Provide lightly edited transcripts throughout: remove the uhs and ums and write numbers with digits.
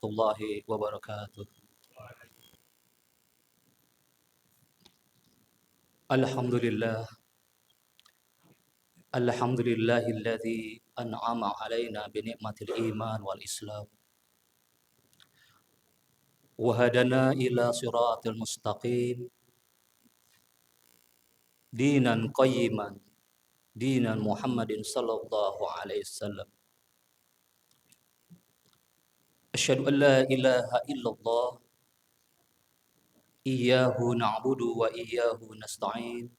warahmatullahi wabarakatuh. Alhamdulillah, alhamdulillahilladzi an'ama alaina bi ni'matil iman wal islam wa hadana ila siratil mustaqim dinan qayyiman dinan Muhammadin sallallahu alaihi wasallam. Asyhadu an la ilaha illallah iyyahu na'budu wa iyyahu nasta'in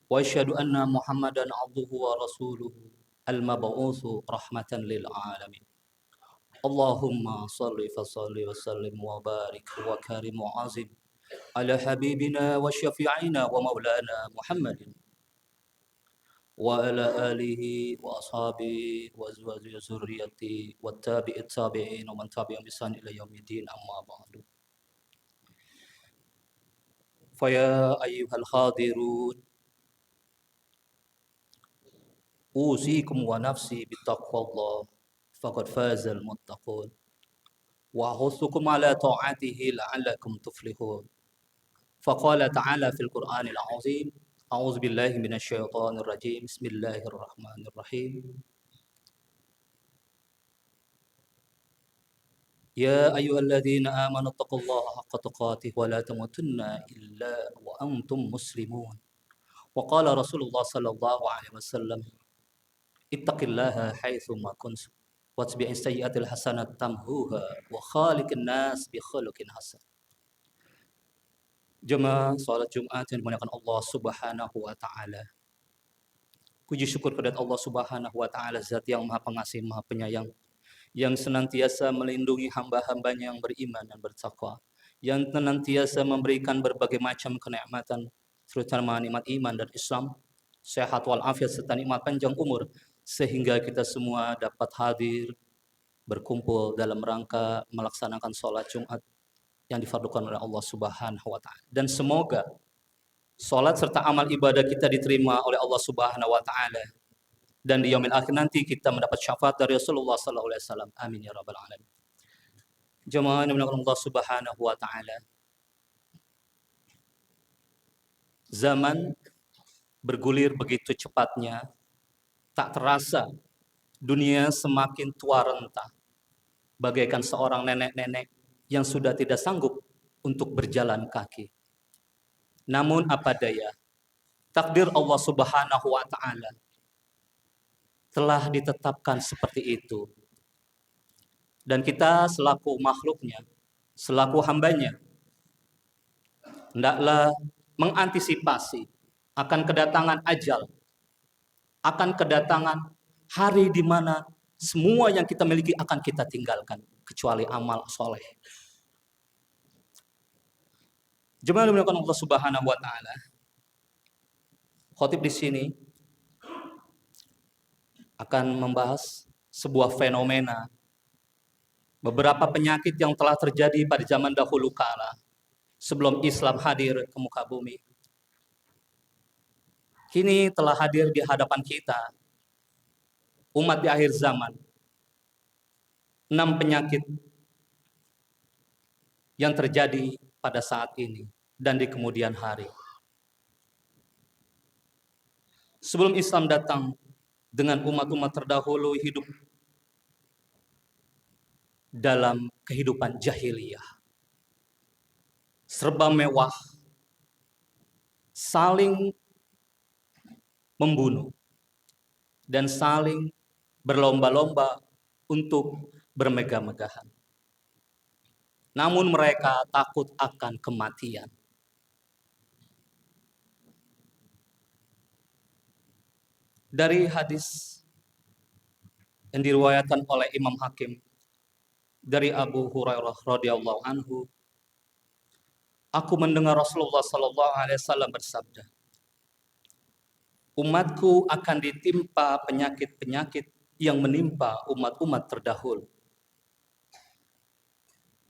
wa asyhadu anna Muhammadan abduhu wa rasuluhu al-mab'utsu rahmatan lil alamin. Allahumma salli fa salli wa sallim wa barik wa karim wa azim ala habibina wa syafi'ina wa maulana Muhammadin wa ala alihi wa ashabihi wa azwaji wa zurriyyati wa tabi'it tabi'in wa man tabi'ahum bi ihsan ila yaumiddin amma ba'du. Fa ya ayyuhal hadirun usikum wa nafsi bittaqwallah faqad fazal muttaqun wa ahussukum ala ta'atihi la'allakum tuflihun. Faqala ta'ala fil Qur'anil azim, a'udzu billahi minasy syaithanir rajim. Bismillahirrahmanirrahim. Ya ayyuhalladzina amanu taqullaha haqqa tuqatih wa la tamutunna illa wa antum muslimun. Wa qala Rasulullah sallallahu alaihi wasallam, ittaqillaha haitsu ma kuntum watbi'is sayyi'atil hasanat tamhuha wa khaliqin nas bi khuluqin hasan. Jemaah salat Jumat yang dimuliakan Allah Subhanahu wa taala. Puji syukur kepada Allah Subhanahu wa taala, zat yang Maha Pengasih, Maha Penyayang, yang senantiasa melindungi hamba-hambanya yang beriman dan bertakwa, yang senantiasa memberikan berbagai macam kenikmatan, terutama nikmat iman dan Islam, sehat walafiat serta nikmat panjang umur, sehingga kita semua dapat hadir berkumpul dalam rangka melaksanakan sholat Jumat yang difardukan oleh Allah Subhanahu wa taala. Dan semoga sholat serta amal ibadah kita diterima oleh Allah Subhanahu wa taala, dan di yaumil akhir nanti kita mendapat syafaat dari Rasulullah sallallahu alaihi wasallam. Amin ya rabbal alamin. Jemaah yang dimuliakan Allah Subhanahu wa taala. Zaman bergulir begitu cepatnya, tak terasa dunia semakin tua renta, bagaikan seorang nenek-nenek yang sudah tidak sanggup untuk berjalan kaki. Namun apa daya, takdir Allah Subhanahu wa taala telah ditetapkan seperti itu. Dan kita selaku makhluknya, selaku hambanya, hendaklah mengantisipasi akan kedatangan ajal, akan kedatangan hari di mana semua yang kita miliki akan kita tinggalkan, kecuali amal soleh. Jemaah yang dimuliakan Allah Subhanahu wa taala. Khotib di sini akan membahas sebuah fenomena, beberapa penyakit yang telah terjadi pada zaman dahulu kala sebelum Islam hadir ke muka bumi. Kini telah hadir di hadapan kita, umat di akhir zaman. 6 penyakit yang terjadi pada saat ini dan di kemudian hari. Sebelum Islam datang, dengan umat-umat terdahulu hidup dalam kehidupan jahiliyah, serba mewah, saling membunuh, dan saling berlomba-lomba untuk bermegah-megahan. Namun mereka takut akan kematian. Dari hadis yang diriwayatkan oleh Imam Hakim dari Abu Hurairah radhiyallahu anhu, aku mendengar Rasulullah sallallahu alaihi wasallam bersabda, umatku akan ditimpa penyakit-penyakit yang menimpa umat-umat terdahulu.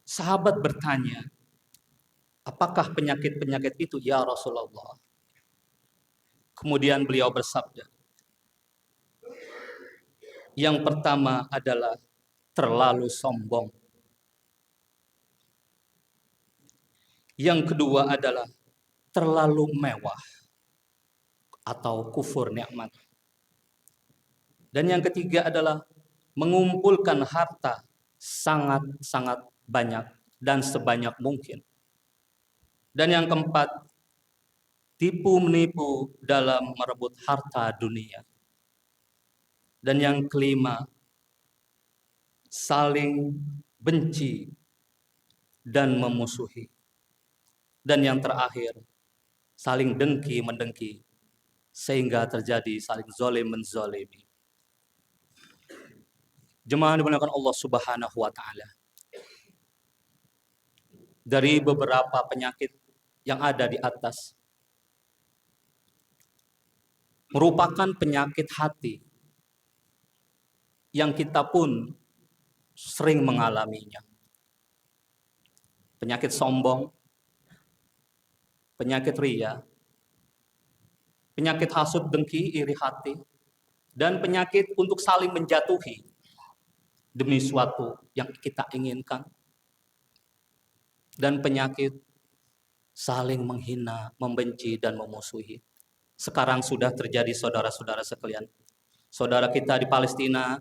Sahabat bertanya, apakah penyakit-penyakit itu ya Rasulullah? Kemudian beliau bersabda, yang pertama adalah terlalu sombong. Yang kedua adalah terlalu mewah atau kufur nikmat. Dan yang ketiga adalah mengumpulkan harta sangat-sangat banyak dan sebanyak mungkin. Dan yang keempat, tipu menipu dalam merebut harta dunia. Dan yang kelima, saling benci dan memusuhi. Dan yang terakhir, saling dengki mendengki sehingga terjadi saling zalim menzalimi. Jemaah dimuliakan Allah Subhanahu wa taala. Dari beberapa penyakit yang ada di atas merupakan penyakit hati yang kita pun sering mengalaminya. Penyakit sombong, penyakit ria, penyakit hasud, dengki, iri hati, dan penyakit untuk saling menjatuhi demi suatu yang kita inginkan, dan penyakit saling menghina, membenci, dan memusuhi. Sekarang sudah terjadi saudara-saudara sekalian. Saudara kita di Palestina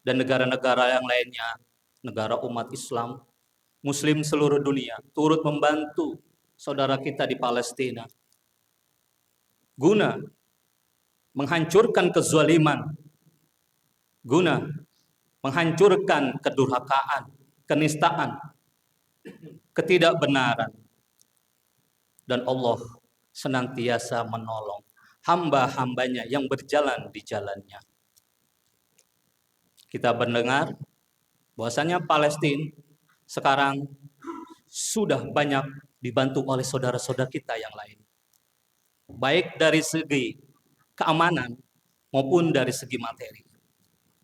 dan negara-negara yang lainnya, negara umat Islam, Muslim seluruh dunia, turut membantu saudara kita di Palestina guna menghancurkan kezaliman, guna menghancurkan kedurhakaan, kenistaan, ketidakbenaran. Dan Allah senantiasa menolong hamba-hambanya yang berjalan di jalannya. Kita mendengar bahwasanya Palestina sekarang sudah banyak dibantu oleh saudara-saudara kita yang lain. Baik dari segi keamanan maupun dari segi materi.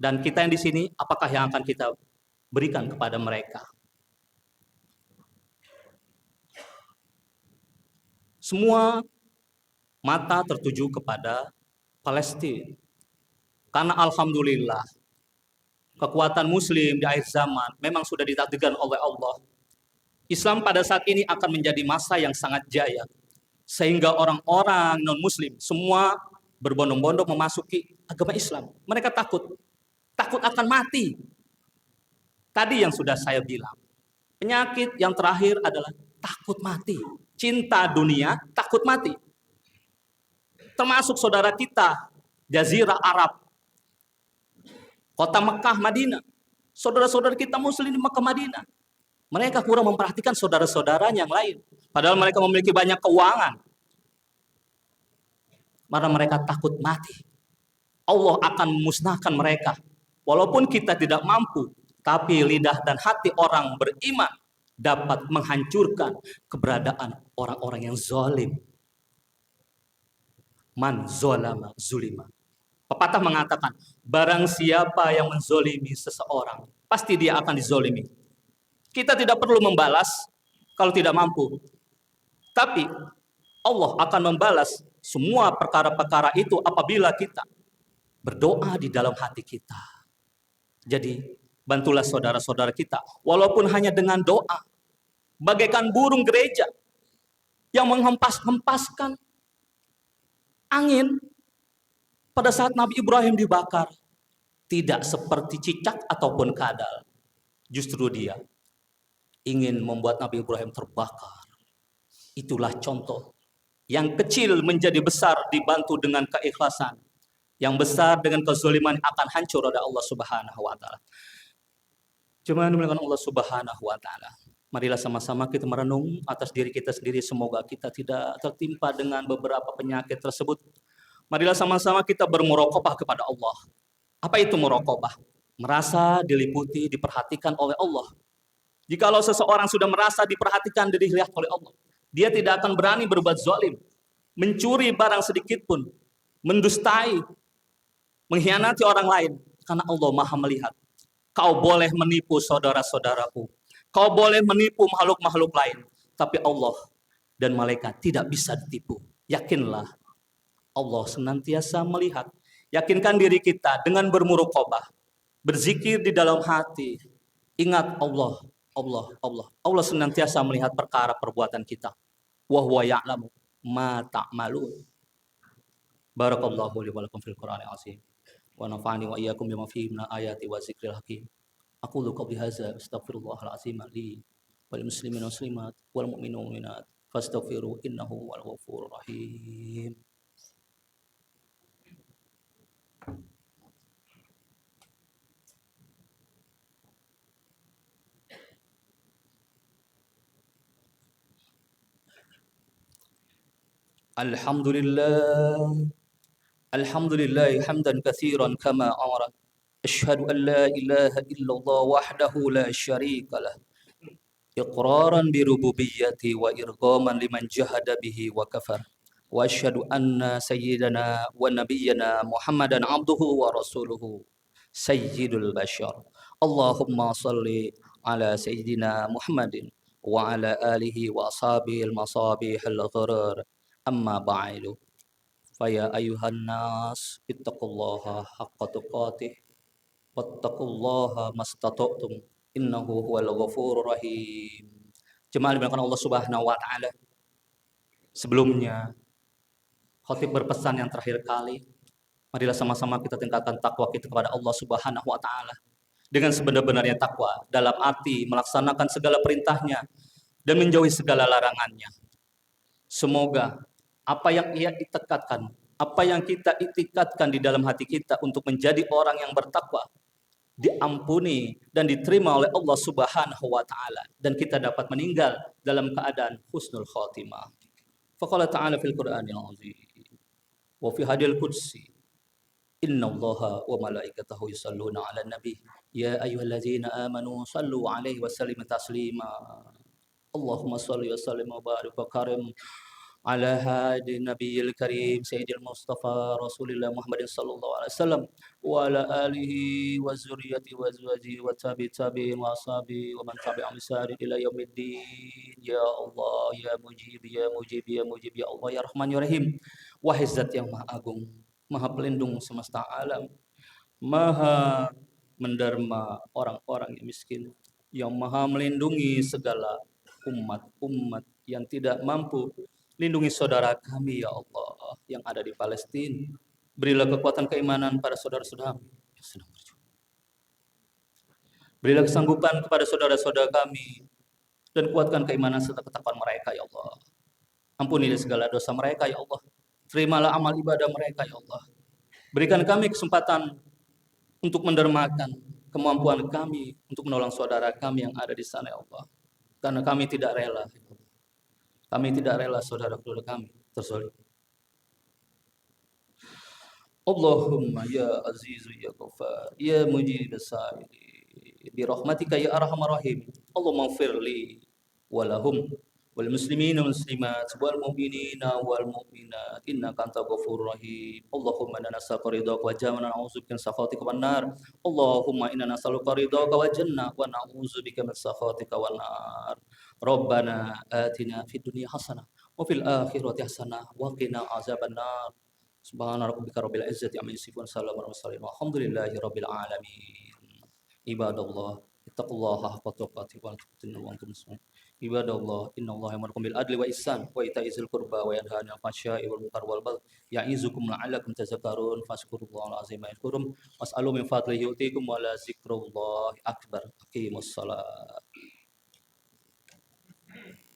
Dan kita yang di sini, apakah yang akan kita berikan kepada mereka? Semua mata tertuju kepada Palestina. Karena alhamdulillah, kekuatan muslim di akhir zaman memang sudah ditakdirkan oleh Allah. Islam pada saat ini akan menjadi masa yang sangat jaya. Sehingga orang-orang non-muslim semua berbondong-bondong memasuki agama Islam. Mereka takut akan mati. Tadi yang sudah saya bilang, penyakit yang terakhir adalah takut mati. Cinta dunia, takut mati. Termasuk saudara kita, Jazirah Arab, kota Mekah, Madinah. Saudara-saudara kita muslim di Mekah, Madinah. Mereka kurang memperhatikan saudara-saudaranya yang lain. Padahal mereka memiliki banyak keuangan. Karena mereka takut mati. Allah akan memusnahkan mereka. Walaupun kita tidak mampu, tapi lidah dan hati orang beriman dapat menghancurkan keberadaan orang-orang yang zalim. Man zolama zulima. Pepatah mengatakan, barang siapa yang menzolimi seseorang, pasti dia akan dizolimi. Kita tidak perlu membalas kalau tidak mampu. Tapi Allah akan membalas semua perkara-perkara itu apabila kita berdoa di dalam hati kita. Jadi, bantulah saudara-saudara kita, walaupun hanya dengan doa. Bagaikan burung gereja yang menghempas-hempaskan angin pada saat Nabi Ibrahim dibakar. Tidak seperti cicak ataupun kadal. Justru dia ingin membuat Nabi Ibrahim terbakar. Itulah contoh. Yang kecil menjadi besar dibantu dengan keikhlasan. Yang besar dengan kezaliman akan hancur oleh Allah Subhanahu wa taala. Cuma dimuliakan Allah Subhanahu wa taala. Marilah sama-sama kita merenung atas diri kita sendiri, semoga kita tidak tertimpa dengan beberapa penyakit tersebut. Marilah sama-sama kita bermuraqabah kepada Allah. Apa itu muraqabah? Merasa diliputi, diperhatikan oleh Allah. Jikalau seseorang sudah merasa diperhatikan, dilihat oleh Allah, dia tidak akan berani berbuat zalim, mencuri barang sedikit pun, mendustai, mengkhianati orang lain, karena Allah Maha melihat. Kau boleh menipu saudara-saudaraku, kau boleh menipu makhluk-makhluk lain, tapi Allah dan malaikat tidak bisa ditipu. Yakinlah, Allah senantiasa melihat. Yakinkan diri kita dengan bermuraqabah. berzikir di dalam hati. Ingat Allah, Allah, Allah. Allah senantiasa melihat perkara perbuatan kita. Wa huwa ya'lamu ma ta'malun. Barakallahu li wa lakum fil Qur'anil azim. Wa nafa'ani wa iyyakum bima fihi minal ayati wa dzikril hakim. Aqulu qawli hadza astaghfirullahal azim li wal muslimin wal muslimat wal mu'minin wal mu'minat fastaghfiru innahu huwal ghafurur rahim. Alhamdulillah. Alhamdulillah hamdan katsiran kama amara. Asyhadu an la ilaha illallah wahdahu la syarika lah. Iqraran bi rububiyyati wa irghaman liman jahada bihi wa kafar. Wa asyhadu anna sayyidana wa nabiyyana Muhammadan abduhu wa rasuluhu sayyidul bashar. Allahumma salli ala sayyidina Muhammadin wa ala alihi wa ashabihi al-masabihil gharar. Amma ba'du. Faya ayuhan nas ittaqullaha haqqa tuqatih wattaqullaha mastata'tum innahu huwal ghafurur rahim. Jemaah dimuliakan Allah Subhanahu wa taala. Sebelumnya khatib berpesan yang terakhir kali, marilah sama-sama kita tingkatkan takwa kita kepada Allah Subhanahu wa taala dengan sebenar-benarnya takwa dalam arti melaksanakan segala perintahnya dan menjauhi segala larangannya. Semoga apa yang apa yang kita itikadkan di dalam hati kita untuk menjadi orang yang bertakwa diampuni dan diterima oleh Allah Subhanahu wa taala dan kita dapat meninggal dalam keadaan husnul khatimah. Faqala ta'ala fil Qur'anil azim wa fi hadil qudsi innallaha wa malaikatahu yusalluna 'alan nabi ya ayyuhalladzina amanu sallu 'alaihi wa sallimu taslima. Allahumma shalli wa sallim wa barik wa karim ala hadi nabiyil karim sayyidil mustafa rasulillah Muhammadin sallallahu alaihi wasallam wa ala alihi wa zurriyyati wa azwajihi wa tabi'in wa ashabi wa man tabi'ahum bi ila yaumiddin. Ya Allah ya mujib ya mujib ya mujib ya Allah ya rahman ya rahim. Wahai zat yang maha agung, maha pelindung semesta alam, maha menderma orang-orang yang miskin, yang maha melindungi segala umat-umat yang tidak mampu. Lindungi saudara kami ya Allah yang ada di Palestina. Berilah kekuatan keimanan pada saudara-saudara yang sedang berjuang. Berilah kesanggupan kepada saudara-saudara kami dan kuatkan keimanan serta ketakwaan mereka ya Allah. Ampunilah segala dosa mereka ya Allah. Terimalah amal ibadah mereka ya Allah. Berikan kami kesempatan untuk mendermakan kemampuan kami untuk menolong saudara kami yang ada di sana ya Allah. Karena kami tidak rela. Kami tidak rela saudara-saudara kami terzalim. Allahumma ya azizu ya ghafar ya mujib as-sa'ili bi rahmatika ya arhamar rahim. Allahumma firli walahum wal muslimin wal muslimat wal mu'minina wal mu'minat innaka antal ghafurur rahim. Allahumma inna nas'aluka ridhaka wa jannah wa na'udzubika min sakhatika wan nar. Allahumma inna nas'aluka ridhaka wa jannah wa na'udzubika min sakhatika wan nar. Rabbana atina fid dunya hasanah wa fil akhirati hasanah wa qina azabannar. Subhana rabbika rabbil izzati amma yasifun salamun alal mursalin walhamdulillahi rabbil alamin. Ibadallah ittaqullaha haqqa tuqatih wa la tamutunna wa antum muslimun. Ibadallah innallaha ya'murukum bil adli wa ihsan wa ita'i dzil qurba wa yanha 'anil fahsya'i wal munkar wal baghi ya'izukum la'allakum tadhakkarun fazkurullaha al-'azima yadhkurukum was'alu min fadlihi yu'tikum wa la dzikrullahi akbar. Aqimus shalah.